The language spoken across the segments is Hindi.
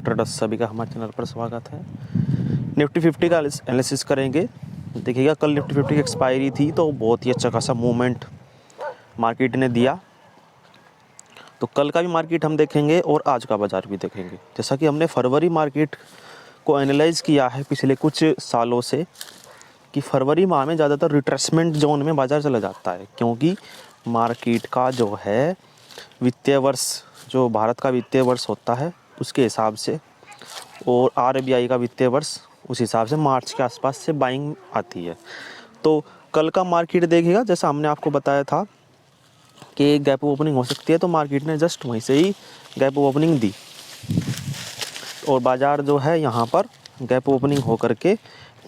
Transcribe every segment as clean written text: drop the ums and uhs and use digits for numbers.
ट्रेडर्स सभी का हमारे चैनल पर स्वागत है। निफ्टी 50 का एनालिसिस करेंगे। देखिएगा, कल निफ्टी 50 की एक्सपायरी थी तो बहुत ही अच्छा खासा मूवमेंट मार्केट ने दिया। तो कल का भी मार्केट हम देखेंगे और आज का बाज़ार भी देखेंगे। जैसा कि हमने फरवरी मार्केट को एनालाइज़ किया है पिछले कुछ सालों से कि फरवरी माह में ज़्यादातर रिट्रेसमेंट जोन में बाज़ार चला जाता है, क्योंकि मार्केट का जो है वित्तीय वर्ष, जो भारत का वित्तीय वर्ष होता है उसके हिसाब से और आरबीआई का वित्तीय वर्ष उस हिसाब से मार्च के आसपास से बाइंग आती है। तो कल का मार्केट देखिएगा, जैसा हमने आपको बताया था कि गैप ओपनिंग हो सकती है, तो मार्केट ने जस्ट वहीं से ही गैप ओपनिंग दी और बाज़ार जो है यहाँ पर गैप ओपनिंग हो करके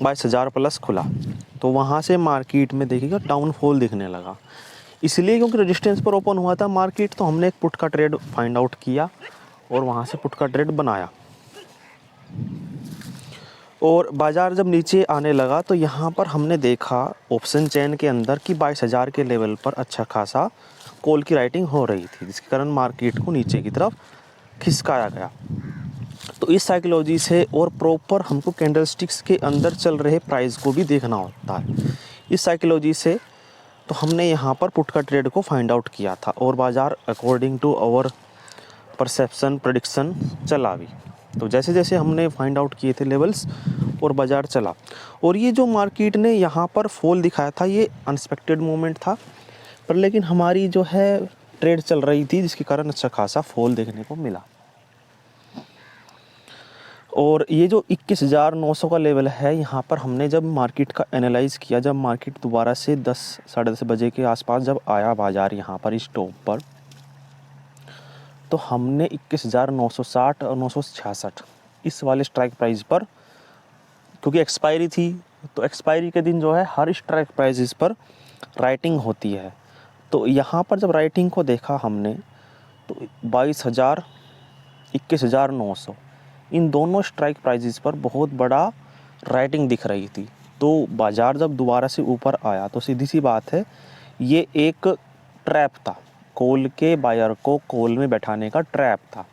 22,000 प्लस खुला। तो वहाँ से मार्केट में देखिएगा डाउनफॉल दिखने लगा, इसलिए क्योंकि रेजिस्टेंस पर ओपन हुआ था मार्केट। तो हमने एक पुट का ट्रेड फाइंड आउट किया और वहाँ से पुट का ट्रेड बनाया और बाज़ार जब नीचे आने लगा तो यहाँ पर हमने देखा ऑप्शन चेन के अंदर कि 22,000 के लेवल पर अच्छा खासा कॉल की राइटिंग हो रही थी, जिसके कारण मार्केट को नीचे की तरफ खिसकाया गया। तो इस साइकोलॉजी से और प्रॉपर हमको कैंडलस्टिक्स के अंदर चल रहे प्राइस को भी देखना होता है। इस साइकोलॉजी से तो हमने यहाँ पर पुट का ट्रेड को फाइंड आउट किया था और बाज़ार according to our perception prediction चला भी। तो जैसे जैसे हमने फाइंड आउट किए थे लेवल्स और बाज़ार चला, और ये जो मार्केट ने यहाँ पर फॉल दिखाया था ये अनएक्सपेक्टेड मोमेंट था, पर लेकिन हमारी जो है ट्रेड चल रही थी जिसके कारण अच्छा खासा फॉल देखने को मिला। और ये जो 21,900 का लेवल है, यहाँ पर हमने जब मार्केट का एनालाइज़ किया, जब मार्केट दोबारा से 10 साढ़े 10 बजे के आसपास जब आया बाज़ार यहाँ पर इस टॉप पर, तो हमने 21,960 और 966 इस वाले स्ट्राइक प्राइस पर, क्योंकि एक्सपायरी थी तो एक्सपायरी के दिन जो है हर स्ट्राइक प्राइस पर राइटिंग होती है। तो यहाँ पर जब राइटिंग को देखा हमने तो 22,000 21,900 इन दोनों स्ट्राइक प्राइजेस पर बहुत बड़ा राइटिंग दिख रही थी। तो बाज़ार जब दोबारा से ऊपर आया तो सीधी सी बात है ये एक ट्रैप था, कॉल के बायर को कॉल में बैठाने का ट्रैप था,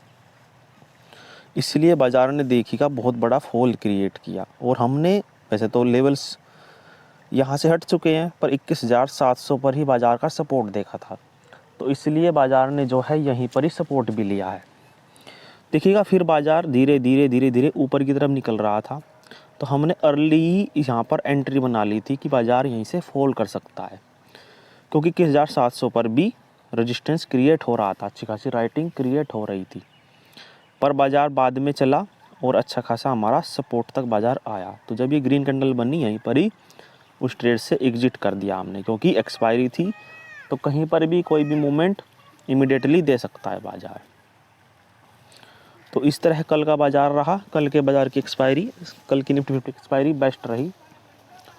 इसलिए बाज़ार ने देखिएगा बहुत बड़ा फॉल क्रिएट किया। और हमने वैसे तो लेवल्स यहाँ से हट चुके हैं, पर 21,700 पर ही बाज़ार का सपोर्ट देखा था, तो इसलिए बाज़ार ने जो है यहीं पर ही सपोर्ट भी लिया है। देखिएगा फिर बाज़ार धीरे धीरे ऊपर की तरफ निकल रहा था, तो हमने अर्ली ही यहाँ पर एंट्री बना ली थी कि बाज़ार यहीं से फॉल कर सकता है, क्योंकि 21,700 पर भी रेजिस्टेंस क्रिएट हो रहा था, अच्छी खासी राइटिंग क्रिएट हो रही थी, पर बाज़ार बाद में चला और अच्छा खासा हमारा सपोर्ट तक बाज़ार आया। तो जब ये ग्रीन कैंडल बनी यहीं पर ही उस ट्रेड से एग्जिट कर दिया हमने, क्योंकि एक्सपायरी थी तो कहीं पर भी कोई भी मूवमेंट इमीडिएटली दे सकता है बाज़ार। तो इस तरह कल का बाज़ार रहा। कल के बाज़ार की एक्सपायरी, कल की निफ्टी 50 एक्सपायरी बेस्ट रही।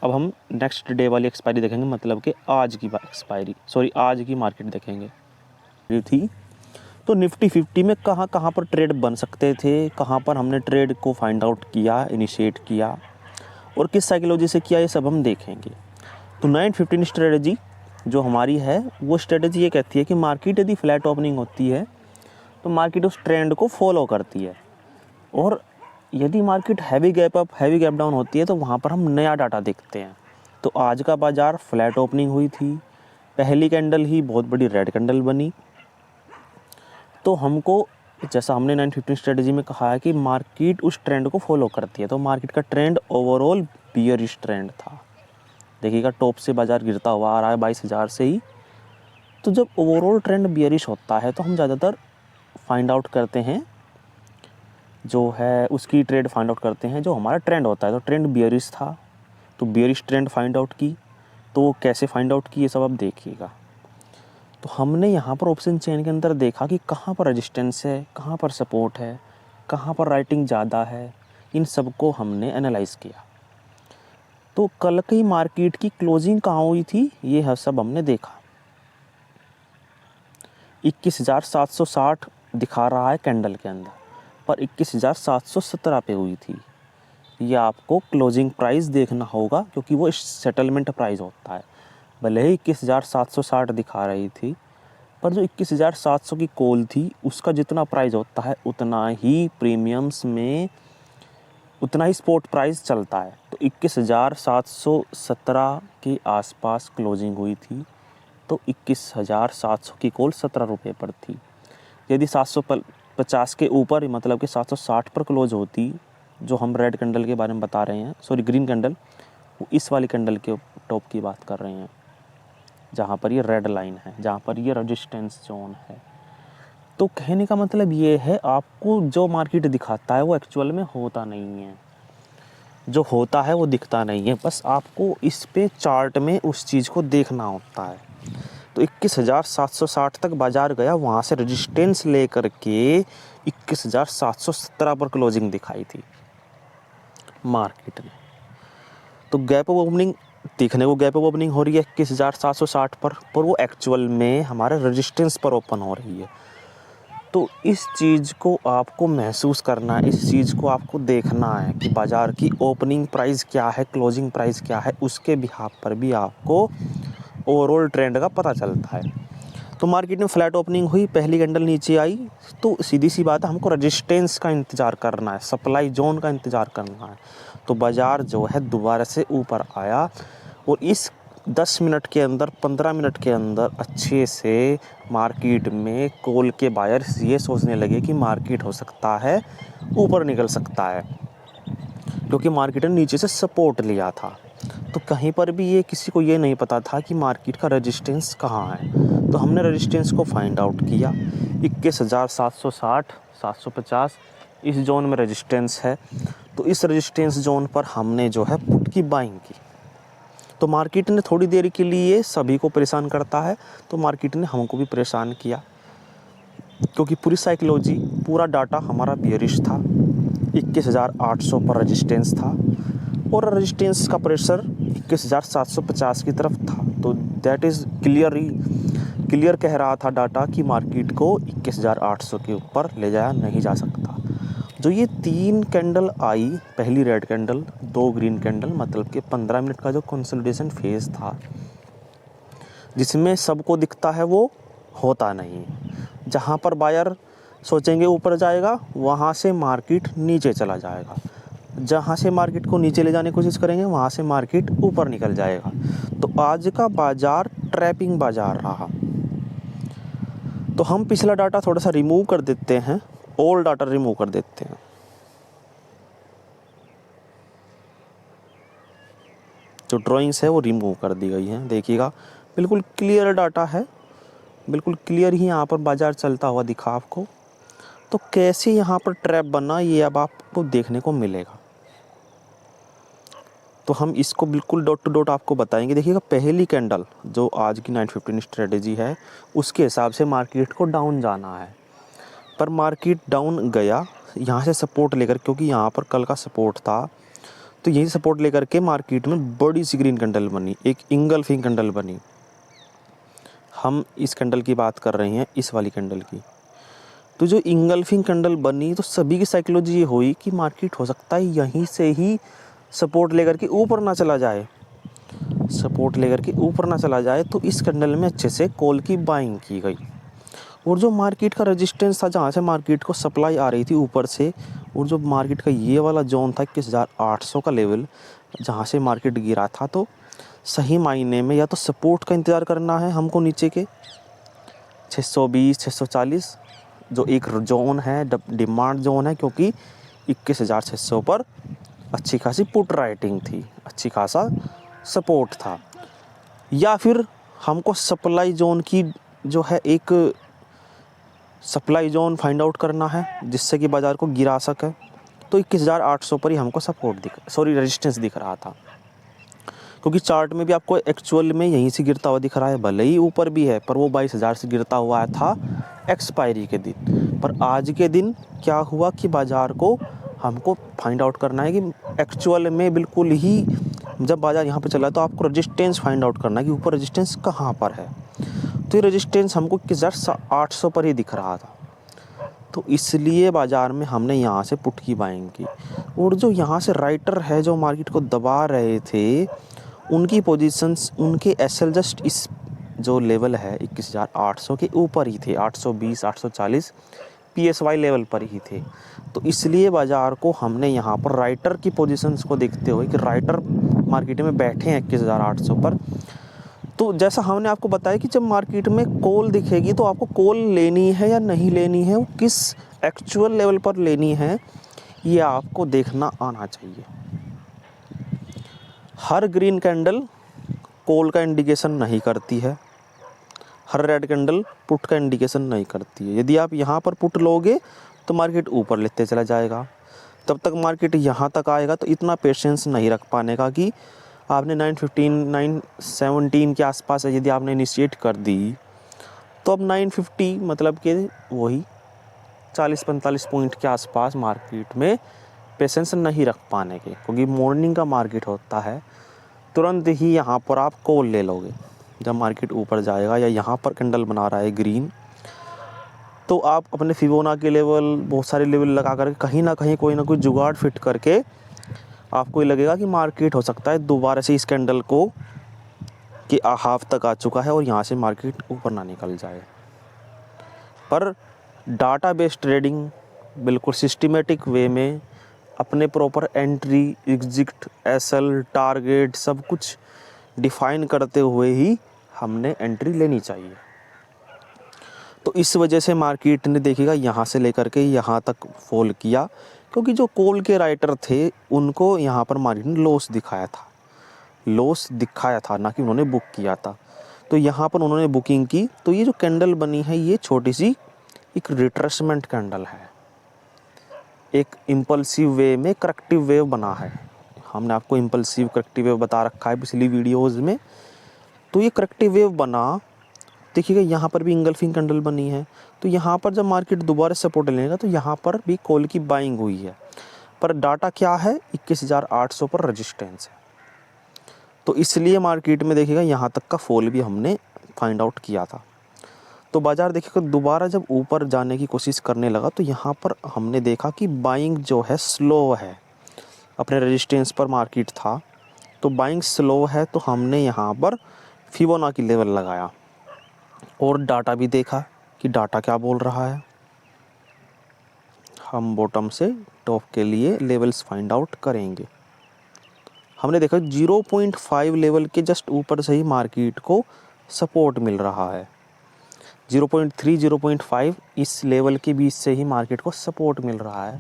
अब हम नेक्स्ट डे वाली एक्सपायरी देखेंगे, मतलब कि आज की एक्सपायरी, आज की मार्केट देखेंगे। ये थी तो निफ्टी 50 में कहाँ कहाँ पर ट्रेड बन सकते थे, कहाँ पर हमने ट्रेड को फाइंड आउट किया, इनिशिएट किया और किस साइकोलॉजी से किया, ये सब हम देखेंगे। तो 915 स्ट्रेटजी जो हमारी है वो स्ट्रेटजी ये कहती है कि मार्केट यदि फ्लैट ओपनिंग होती है तो मार्केट उस ट्रेंड को फॉलो करती है, और यदि market heavy gap up heavy gap down होती है तो वहाँ पर हम नया डाटा देखते हैं। तो आज का बाज़ार फ्लैट ओपनिंग हुई थी, पहली कैंडल ही बहुत बड़ी रेड कैंडल बनी। तो हमको, जैसा हमने 915 स्ट्रेटजी में कहा है कि मार्केट उस ट्रेंड को फॉलो करती है, तो मार्केट का ट्रेंड ओवरऑल बियरिश ट्रेंड था। देखिएगा टॉप से बाज़ार गिरता हुआ आ रहा है 22,000 से ही। तो जब ओवरऑल ट्रेंड बियरिश होता है तो हम ज़्यादातर फाइंड आउट करते हैं, जो है उसकी ट्रेड फाइंड आउट करते हैं जो हमारा ट्रेंड होता है। तो ट्रेंड बियरिश था तो बियरिश ट्रेंड फाइंड आउट की, तो कैसे फाइंड आउट की ये सब आप देखिएगा। तो हमने यहाँ पर ऑप्शन चेन के अंदर देखा कि कहाँ पर रेजिस्टेंस है, कहाँ पर सपोर्ट है, कहाँ पर राइटिंग ज़्यादा है, इन सब को हमने एनालाइज़ किया। तो कल की मार्केट की क्लोजिंग कहाँ हुई थी ये सब हमने देखा। 21,760 दिखा रहा है कैंडल के अंदर, पर 21,717 पे हुई थी। ये आपको क्लोजिंग प्राइस देखना होगा, क्योंकि वो सेटलमेंट प्राइस होता है। भले ही 21,760 दिखा रही थी, पर जो 21,700 की कॉल थी उसका जितना प्राइस होता है उतना ही प्रीमियम्स में उतना ही स्पॉट प्राइस चलता है। तो 21,717 के आसपास क्लोजिंग हुई थी, तो 21,700 की कॉल 17 रुपये पर थी। यदि 750 के ऊपर मतलब कि 760 पर क्लोज होती, जो हम रेड कैंडल के बारे में बता रहे हैं, सॉरी ग्रीन कैंडल, वो इस वाली कैंडल के टॉप की बात कर रहे हैं, जहाँ पर ये रेड लाइन है, जहाँ पर ये रेजिस्टेंस जोन है। तो कहने का मतलब ये है, आपको जो मार्केट दिखाता है वो एक्चुअल में होता नहीं है, जो होता है वो दिखता नहीं है, बस आपको इस पे चार्ट में उस चीज़ को देखना होता है। तो 21,760 तक बाजार गया, वहाँ से रेजिस्टेंस लेकर के 21,717 पर क्लोजिंग दिखाई थी मार्केट ने। तो गैप ओपनिंग देखने को गैप ओपनिंग हो रही है 21,760 पर वो एक्चुअल में हमारे रेजिस्टेंस पर ओपन हो रही है। तो इस चीज़ को आपको महसूस करना है, इस चीज़ को आपको देखना है कि बाज़ार की ओपनिंग प्राइस क्या है, क्लोजिंग प्राइस क्या है, उसके बिहाफ पर भी आपको ओवरऑल ट्रेंड का पता चलता है। तो मार्केट में फ्लैट ओपनिंग हुई, पहली कैंडल नीचे आई, तो सीधी सी बात है, हमको रेजिस्टेंस का इंतज़ार करना है, सप्लाई जोन का इंतज़ार करना है। तो बाज़ार जो है दोबारा से ऊपर आया और इस 10 मिनट के अंदर 15 मिनट के अंदर अच्छे से मार्केट में कॉल के बायर्स ये सोचने लगे कि मार्केट हो सकता है ऊपर निकल सकता है, क्योंकि मार्केट ने नीचे से सपोर्ट लिया था। तो कहीं पर भी ये किसी को ये नहीं पता था कि मार्केट का रेजिस्टेंस कहाँ है। तो हमने रेजिस्टेंस को फाइंड आउट किया, 21,760 750 इस जोन में रेजिस्टेंस है। तो इस रेजिस्टेंस जोन पर हमने जो है पुट की बाइंग की। तो मार्केट ने थोड़ी देर के लिए सभी को परेशान करता है, तो मार्केट ने हमको भी परेशान किया, क्योंकि पूरी साइकोलॉजी, पूरा डाटा हमारा बेयरिश था। 21,800 पर रेजिस्टेंस था और रेजिस्टेंस का प्रेशर 21,750 की तरफ था। तो दैट इज़ क्लियर कह रहा था डाटा कि मार्केट को 21,800 के ऊपर ले जाया नहीं जा सकता। जो ये 3 कैंडल आई, पहली रेड कैंडल, 2 ग्रीन कैंडल, मतलब कि 15 मिनट का जो कंसोलिडेशन फेज़ था, जिसमें सबको दिखता है वो होता नहीं। जहाँ पर बायर सोचेंगे ऊपर जाएगा, वहाँ से मार्केट नीचे चला जाएगा। जहाँ से मार्केट को नीचे ले जाने की कोशिश करेंगे, वहाँ से मार्केट ऊपर निकल जाएगा। तो आज का बाज़ार ट्रैपिंग बाज़ार रहा। तो हम पिछला डाटा थोड़ा सा रिमूव कर देते हैं, ओल्ड डाटा रिमूव कर देते हैं। जो ड्राइंग्स है वो रिमूव कर दी गई हैं, देखिएगा बिल्कुल क्लियर डाटा है, बिल्कुल क्लियर ही यहाँ पर बाज़ार चलता हुआ दिखा आपको। तो कैसे यहाँ पर ट्रैप बना, ये अब आपको देखने को मिलेगा। तो हम इसको बिल्कुल डॉट टू डॉट आपको बताएंगे। देखिएगा पहली कैंडल जो आज की 915 स्ट्रेटेजी है, उसके हिसाब से मार्केट को डाउन जाना है, पर मार्केट डाउन गया यहाँ से सपोर्ट लेकर, क्योंकि यहाँ पर कल का सपोर्ट था। तो यही सपोर्ट लेकर के मार्केट में बड़ी सी ग्रीन कैंडल बनी, एक इंगल्फिंग कैंडल बनी। हम इस कैंडल की बात कर रहे हैं, इस वाली कैंडल की। तो जो इंगल्फिंग कैंडल बनी, तो सभी की साइकोलॉजी ये हुई कि मार्केट हो सकता है यहीं से ही सपोर्ट लेकर के ऊपर ना चला जाए, सपोर्ट लेकर के ऊपर ना चला जाए। तो इस कैंडल में अच्छे से कॉल की बाइंग की गई। और जो मार्केट का रेजिस्टेंस था, जहाँ से मार्केट को सप्लाई आ रही थी ऊपर से, और जो मार्केट का ये वाला जोन था 21,800 का लेवल, जहाँ से मार्केट गिरा था, तो सही मायने में या तो सपोर्ट का इंतज़ार करना है हमको नीचे के 620 640, जो एक जोन है, डिमांड जोन है, क्योंकि 21,600 पर अच्छी खासी पुट राइटिंग थी, अच्छी खासा सपोर्ट था। या फिर हमको सप्लाई जोन की जो है एक सप्लाई जोन फाइंड आउट करना है, जिससे कि बाज़ार को गिरा सके। तो 21,800 पर ही हमको रेजिस्टेंस दिख रहा था, क्योंकि चार्ट में भी आपको एक्चुअल में यहीं से गिरता हुआ दिख रहा है। भले ही ऊपर भी है, पर वो 22,000 से गिरता हुआ था एक्सपायरी के दिन। पर आज के दिन क्या हुआ कि बाज़ार को हमको फाइंड आउट करना है कि एक्चुअल में बिल्कुल ही जब बाज़ार यहाँ पे चला, तो आपको रेजिस्टेंस फाइंड आउट करना है कि ऊपर रेजिस्टेंस कहाँ पर है। तो ये रेजिस्टेंस हमको 21,800 पर ही दिख रहा था। तो इसलिए बाज़ार में हमने यहाँ से पुट की बाइंग की। और जो यहाँ से राइटर है, जो मार्केट को दबा रहे थे, उनकी पोजीशंस, उनके एसएल जस्ट इस जो लेवल है 21,800 के ऊपर ही थे, 820 840 PSY लेवल पर ही थे। तो इसलिए बाज़ार को हमने यहाँ पर राइटर की पोजीशंस को देखते हुए कि राइटर मार्केट में बैठे हैं 21,800 पर, तो जैसा हमने आपको बताया कि जब मार्केट में कॉल दिखेगी तो आपको कॉल लेनी है या नहीं लेनी है, वो किस एक्चुअल लेवल पर लेनी है, ये आपको देखना आना चाहिए। हर ग्रीन कैंडल कॉल का इंडिकेशन नहीं करती है, हर रेड कैंडल पुट का इंडिकेशन नहीं करती है। यदि आप यहाँ पर पुट लोगे तो मार्केट ऊपर लेते चला जाएगा, तब तक मार्केट यहाँ तक आएगा। तो इतना पेशेंस नहीं रख पाने का कि आपने 915 917 के आसपास यदि आपने इनिशिएट कर दी तो अब 950 मतलब कि वही 40-45 पॉइंट के आसपास मार्केट में पेशेंस नहीं रख पाने के, क्योंकि मॉर्निंग का मार्केट होता है, तुरंत ही यहाँ पर आप कॉल ले लोगे। जब मार्केट ऊपर जाएगा या यहाँ पर कैंडल बना रहा है ग्रीन, तो आप अपने फिबोनाची लेवल, बहुत सारे लेवल लगा कर कहीं ना कहीं कोई ना कोई जुगाड़ फिट करके आपको ये लगेगा कि मार्केट हो सकता है दोबारा से इस कैंडल को कि हाफ तक आ चुका है और यहाँ से मार्केट ऊपर ना निकल जाए। पर डाटा बेस्ड ट्रेडिंग बिल्कुल सिस्टमेटिक वे में अपने proper entry, exit, SL, target सब कुछ डिफाइन करते हुए ही हमने एंट्री लेनी चाहिए। तो इस वजह से मार्केट ने देखिएगा यहाँ से लेकर के यहाँ तक फॉल किया, क्योंकि जो कॉल के राइटर थे उनको यहाँ पर मार्केट ने लॉस दिखाया था, ना कि उन्होंने बुक किया था। तो यहाँ पर उन्होंने बुकिंग की, तो ये जो कैंडल बनी है ये छोटी सी एक रिट्रेसमेंट कैंडल है, एक इम्पल्सिव वे में करेक्टिव वेव बना है। हमने आपको इम्पल्सिव करेक्टिव वेव बता रखा है पिछली वीडियोज़ में। तो ये करेक्टिव वेव बना, देखिएगा यहाँ पर भी इंगल्फिंग कैंडल बनी है। तो यहाँ पर जब मार्केट दोबारा सपोर्ट लेगा तो यहाँ पर भी कॉल की बाइंग हुई है, पर डाटा क्या है 21,800 पर रेजिस्टेंस है। तो इसलिए मार्केट में देखिएगा यहाँ तक का फॉल भी हमने फाइंड आउट किया था। तो बाज़ार देखिएगा दोबारा जब ऊपर जाने की कोशिश करने लगा तो यहाँ पर हमने देखा कि बाइंग जो है स्लो है, अपने रेजिस्टेंस पर मार्केट था तो बाइंग स्लो है। तो हमने यहाँ पर फिबोनाची लेवल लगाया और डाटा भी देखा कि डाटा क्या बोल रहा है। हम बॉटम से टॉप के लिए लेवल्स फाइंड आउट करेंगे। हमने देखा 0.5 लेवल के जस्ट ऊपर से ही मार्केट को सपोर्ट मिल रहा है। 0.3 0.5 इस लेवल के बीच से ही मार्केट को सपोर्ट मिल रहा है।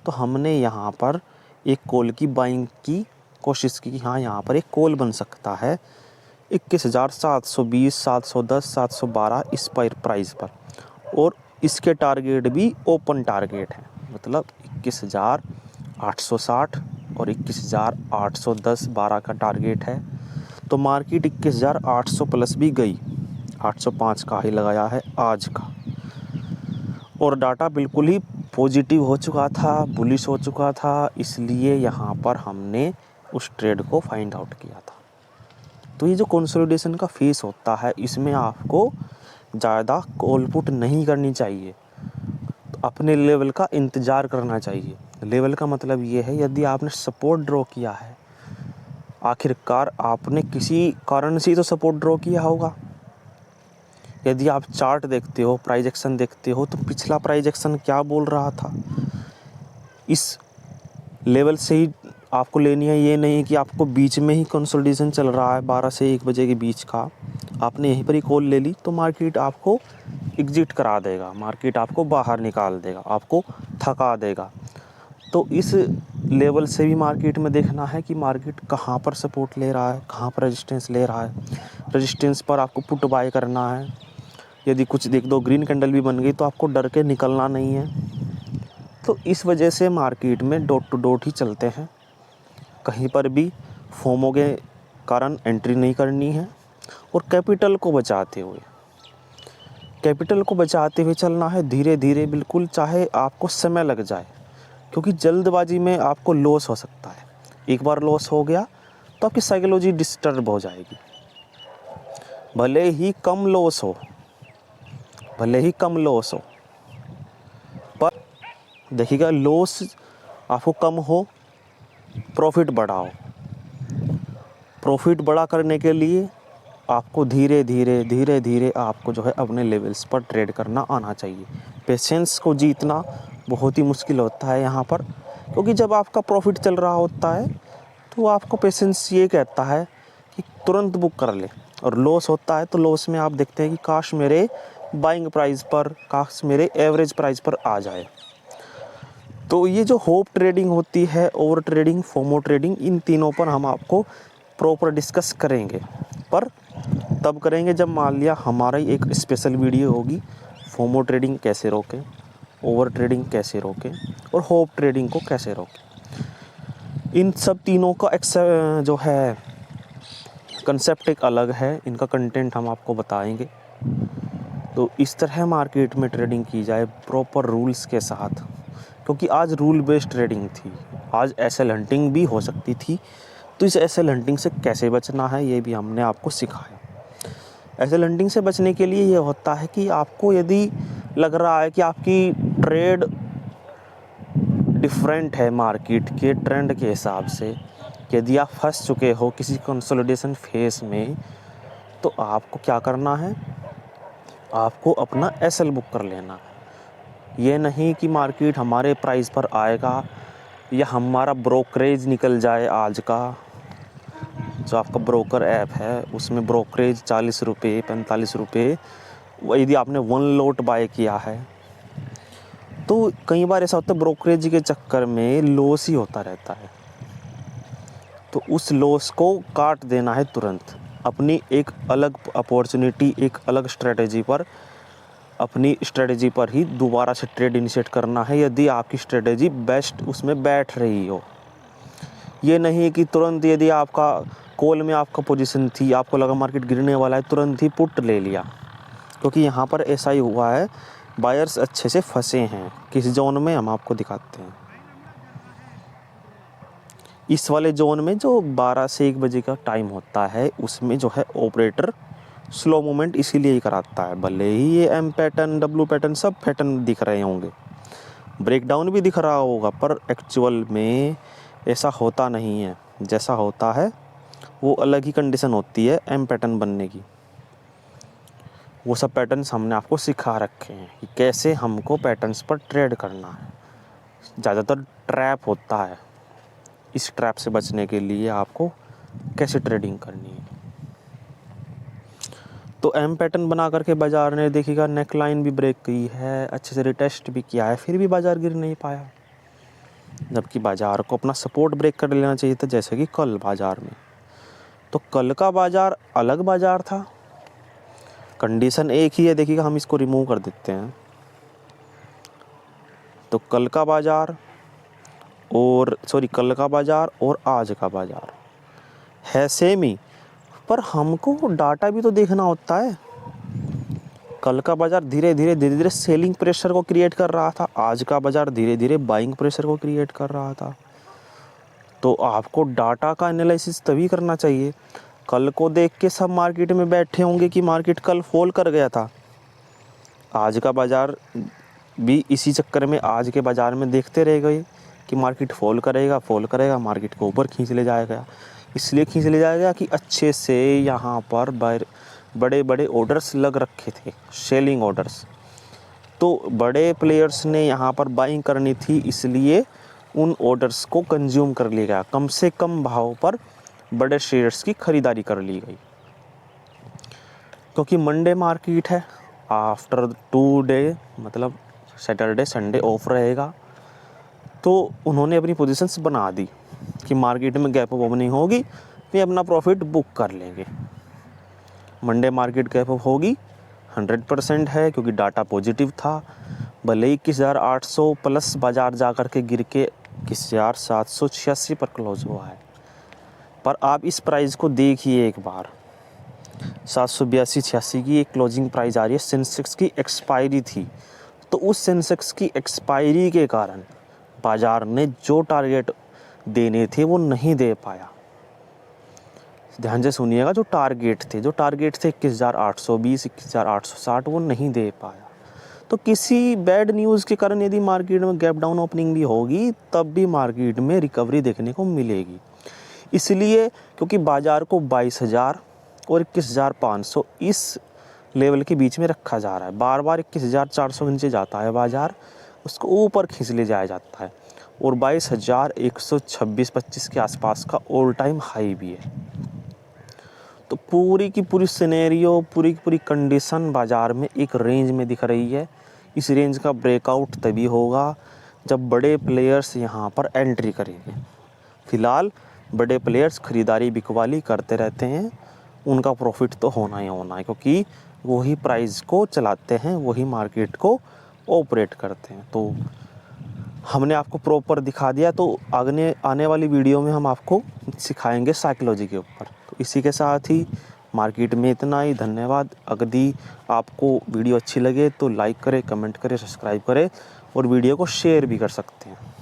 तो हमने यहाँ पर एक कॉल की बाइंग की कोशिश की कि हाँ यहाँ पर एक कॉल बन सकता है 21,720 710 712 इस प्राइस पर, और इसके टारगेट भी ओपन टारगेट है, मतलब 21,860 और 21,810 12 का टारगेट है। तो मार्केट 21,800 प्लस भी गई, 805 का ही लगाया है आज का, और डाटा बिल्कुल ही पॉजिटिव हो चुका था, बुलिश हो चुका था, इसलिए यहाँ पर हमने उस ट्रेड को फाइंड आउट किया था। तो ये जो कंसोलिडेशन का फेस होता है इसमें आपको ज़्यादा कॉल पुट नहीं करनी चाहिए, तो अपने लेवल का इंतज़ार करना चाहिए। लेवल का मतलब ये है यदि आपने सपोर्ट ड्रॉ किया है, आखिरकार आपने किसी कारण से तो सपोर्ट ड्रॉ किया होगा। यदि आप चार्ट देखते हो, प्राइस एक्शन देखते हो, तो पिछला प्राइस एक्शन क्या बोल रहा था, इस लेवल से ही आपको लेनी है। ये नहीं कि आपको बीच में ही कंसोलिडेशन चल रहा है 12 से 1 बजे के बीच का, आपने यहीं पर ही कॉल ले ली तो मार्केट आपको एग्जिट करा देगा, मार्केट आपको बाहर निकाल देगा, आपको थका देगा। तो इस लेवल से भी मार्केट में देखना है कि मार्केट कहाँ पर सपोर्ट ले रहा है, कहाँ पर रेजिस्टेंस ले रहा है। रेजिस्टेंस पर आपको पुट बाय करना है। यदि कुछ देख दो ग्रीन कैंडल भी बन गई तो आपको डर के निकलना नहीं है। तो इस वजह से मार्केट में डॉट टू डॉट ही चलते हैं, कहीं पर भी फोमो के कारण एंट्री नहीं करनी है, और कैपिटल को बचाते हुए चलना है, धीरे धीरे बिल्कुल, चाहे आपको समय लग जाए, क्योंकि जल्दबाजी में आपको लॉस हो सकता है। एक बार लॉस हो गया तो आपकी साइकोलॉजी डिस्टर्ब हो जाएगी। भले ही कम लॉस हो, पर देखिएगा लॉस आपको कम हो, प्रॉफिट बढ़ाओ। प्रॉफिट बड़ा करने के लिए आपको धीरे धीरे आपको जो है अपने लेवल्स पर ट्रेड करना आना चाहिए। पेशेंस को जीतना बहुत ही मुश्किल होता है यहाँ पर, क्योंकि जब आपका प्रॉफिट चल रहा होता है तो आपको पेशेंस ये कहता है कि तुरंत बुक कर ले, और लॉस होता है तो लॉस में आप देखते हैं कि काश मेरे बाइंग प्राइस पर, काश मेरे एवरेज प्राइस पर आ जाए। तो ये जो होप ट्रेडिंग होती है, ओवर ट्रेडिंग, फोमो ट्रेडिंग, इन तीनों पर हम आपको प्रॉपर डिस्कस करेंगे। पर तब करेंगे जब मान लिया हमारा ही एक स्पेशल वीडियो होगी, फोमो ट्रेडिंग कैसे रोकें, ओवर ट्रेडिंग कैसे रोकें और होप ट्रेडिंग को कैसे रोकें। इन सब तीनों का जो है कंसेप्ट एक अलग है, इनका कंटेंट हम आपको बताएंगे। तो इस तरह मार्केट में ट्रेडिंग की जाए प्रॉपर रूल्स के साथ, क्योंकि आज रूल बेस्ड ट्रेडिंग थी, आज एसएल हंटिंग भी हो सकती थी। तो इस एसएल हंटिंग से कैसे बचना है ये भी हमने आपको सिखाया। एसएल हंटिंग से बचने के लिए ये होता है कि आपको यदि लग रहा है कि आपकी ट्रेड डिफरेंट है मार्केट के ट्रेंड के हिसाब से, यदि आप फंस चुके हो किसी कंसोलिडेशन फेज में, तो आपको क्या करना है, आपको अपना एसएल बुक कर लेना है। ये नहीं कि मार्केट हमारे प्राइस पर आएगा या हमारा ब्रोकरेज निकल जाए आज का, जो आपका ब्रोकर ऐप है उसमें ब्रोकरेज 40 रुपये 45 रुपये, यदि आपने 1 लॉट बाय किया है तो कई बार ऐसा होता है ब्रोकरेज के चक्कर में लॉस ही होता रहता है। तो उस लॉस को काट देना है तुरंत, अपनी एक अलग अपॉर्चुनिटी, एक अलग स्ट्रेटेजी पर, अपनी स्ट्रेटेजी पर ही दोबारा से ट्रेड इनिशिएट करना है, यदि आपकी स्ट्रेटेजी बेस्ट उसमें बैठ रही हो। ये नहीं कि तुरंत यदि आपका कॉल में आपका पोजीशन थी, आपको लगा मार्केट गिरने वाला है, तुरंत ही पुट ले लिया, क्योंकि यहाँ पर ऐसा ही हुआ है। बायर्स अच्छे से फंसे हैं किस जोन में, हम आपको दिखाते हैं। इस वाले जोन में जो 12 से 1 बजे का टाइम होता है, उसमें जो है ऑपरेटर स्लो मूवमेंट इसीलिए ही कराता है। भले ही ये एम पैटर्न, डब्ल्यू पैटर्न, सब पैटर्न दिख रहे होंगे, ब्रेकडाउन भी दिख रहा होगा, पर एक्चुअल में ऐसा होता नहीं है। जैसा होता है वो अलग ही कंडीशन होती है एम पैटर्न बनने की। वो सब पैटर्न्स हमने आपको सिखा रखे हैं कि कैसे हमको पैटर्न्स पर ट्रेड करना है। ज़्यादातर ट्रैप होता है, इस ट्रैप से बचने के लिए आपको कैसे ट्रेडिंग करनी है। तो एम पैटर्न बना करके बाज़ार ने देखिएगा नेक लाइन भी ब्रेक की है, अच्छे से रिटेस्ट भी किया है, फिर भी बाज़ार गिर नहीं पाया, जबकि बाज़ार को अपना सपोर्ट ब्रेक कर लेना चाहिए था, जैसे कि कल बाज़ार में। तो कल का बाज़ार अलग बाज़ार था, कंडीशन एक ही है, देखिएगा हम इसको रिमूव कर देते हैं। तो कल का बाज़ार कल का बाज़ार और आज का बाज़ार है सेम ही, पर हमको डाटा भी तो देखना होता है। कल का बाज़ार धीरे धीरे सेलिंग प्रेशर को क्रिएट कर रहा था, आज का बाज़ार धीरे धीरे बाइंग प्रेशर को क्रिएट कर रहा था। तो आपको डाटा का एनालिसिस तभी करना चाहिए। कल को देख के सब मार्केट में बैठे होंगे कि मार्केट कल फॉल कर गया था, आज का बाज़ार भी इसी चक्कर में आज के बाज़ार में देखते रह गए कि मार्केट फॉल करेगा, मार्केट को ऊपर खींच ले जाएगा। इसलिए खींच ले जाएगा कि अच्छे से यहाँ पर बड़े बड़े ऑर्डर्स लग रखे थे, सेलिंग ऑर्डर्स। तो बड़े प्लेयर्स ने यहाँ पर बाइंग करनी थी, इसलिए उन ऑर्डर्स को कंज्यूम कर लिया गया, कम से कम भाव पर बड़े शेयर्स की खरीदारी कर ली गई। क्योंकि मंडे मार्केट है, आफ्टर 2 डे मतलब सैटरडे संडे ऑफ रहेगा, तो उन्होंने अपनी पोजीशंस बना दी कि मार्केट में गैप अप ओपनिंग होगी, वे अपना प्रॉफिट बुक कर लेंगे। मंडे मार्केट गैप अप होगी 100% है, क्योंकि डाटा पॉजिटिव था। भले ही 21,800 प्लस बाज़ार जा कर के गिर के 21,786 पर क्लोज हुआ है, पर आप इस प्राइस को देखिए एक बार, 782-86 की एक क्लोजिंग प्राइस आ रही है। सेंसेक्स की एक्सपायरी थी, तो उस सेंसेक्स की एक्सपायरी के कारण बाज़ार ने जो टारगेट देने थे वो नहीं दे पाया। ध्यान से सुनिएगा, जो टारगेट थे 21,820, 21,860, वो नहीं दे पाया। तो किसी बैड न्यूज़ के कारण यदि मार्केट में गैप डाउन ओपनिंग भी होगी, तब भी मार्केट में रिकवरी देखने को मिलेगी। इसलिए क्योंकि बाज़ार को 22,000 और 21,500 इस लेवल के बीच में रखा जा रहा है। बार बार 21,400 के नीचे जाता है बाज़ार, उसको ऊपर खींच ले जाया जाता है और 22,126-25 के आसपास का ऑल टाइम हाई भी है। तो पूरी की पूरी सिनेरियो, पूरी की पूरी कंडीशन बाज़ार में एक रेंज में दिख रही है। इस रेंज का ब्रेकआउट तभी होगा जब बड़े प्लेयर्स यहाँ पर एंट्री करेंगे। फ़िलहाल बड़े प्लेयर्स खरीदारी बिकवाली करते रहते हैं, उनका प्रॉफिट तो होना ही होना है, क्योंकि वही प्राइस को चलाते हैं, वही मार्केट को ऑपरेट करते हैं। तो हमने आपको प्रॉपर दिखा दिया, तो आने वाली वीडियो में हम आपको सिखाएंगे साइकोलॉजी के ऊपर। तो इसी के साथ ही मार्केट में इतना ही। धन्यवाद। यदि आपको वीडियो अच्छी लगे तो लाइक करें, कमेंट करें, सब्सक्राइब करें और वीडियो को शेयर भी कर सकते हैं।